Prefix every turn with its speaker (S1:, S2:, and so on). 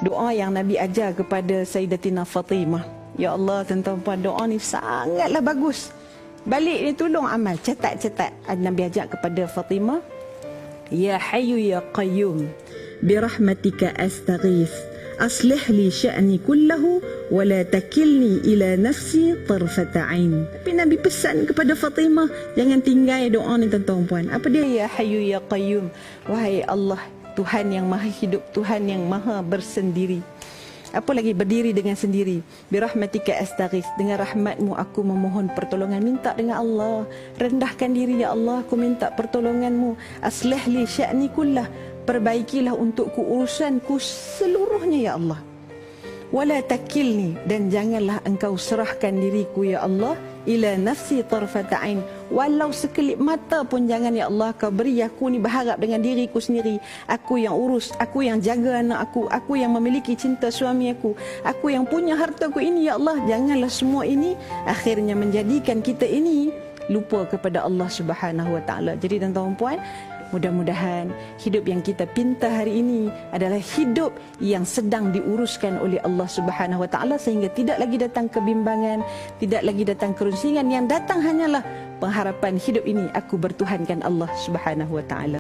S1: Doa yang Nabi ajar kepada Sayyidatina Fatimah. Ya Allah, tuan-tuan puan, doa ni sangatlah bagus. Balik ni tolong amal, catat. Nabi ajak kepada Fatimah, Ya Hayyu Ya Qayyum, birahmatika astaghith, aslih li sya'ni kullahu wa la takilni ila nafsi tarfata ain. Tapi Nabi pesan kepada Fatimah, jangan tinggal doa ni tuan-tuan puan. Apa dia? Ya Hayyu Ya Qayyum, wahai Allah, Tuhan yang maha hidup, Tuhan yang maha bersendiri. Apa lagi? Berdiri dengan sendiri. Birahmatika astaghith, dengan rahmatmu aku memohon pertolongan. Minta dengan Allah, rendahkan diri, ya Allah, aku minta pertolonganmu. Aslih li sya'ni kullah, perbaikilah untukku urusanku seluruhnya, ya Allah. Wala takilni, dan janganlah engkau serahkan diriku, ya Allah, ila nafsi tarfata ain, walau sekelip mata pun jangan, ya Allah, kau beri aku ni berharap dengan diriku sendiri. Aku yang urus, aku yang jaga anak aku yang memiliki cinta suami aku yang punya hartaku ini, ya Allah. Janganlah semua ini akhirnya menjadikan kita ini lupa kepada Allah Subhanahu wa taala. Jadi tuan-tuan puan, mudah-mudahan hidup yang kita pinta hari ini adalah hidup yang sedang diuruskan oleh Allah Subhanahu wa taala, sehingga tidak lagi datang kebimbangan, tidak lagi datang kerusingan. Yang datang hanyalah pengharapan hidup ini aku bertuhankan Allah Subhanahu wa taala.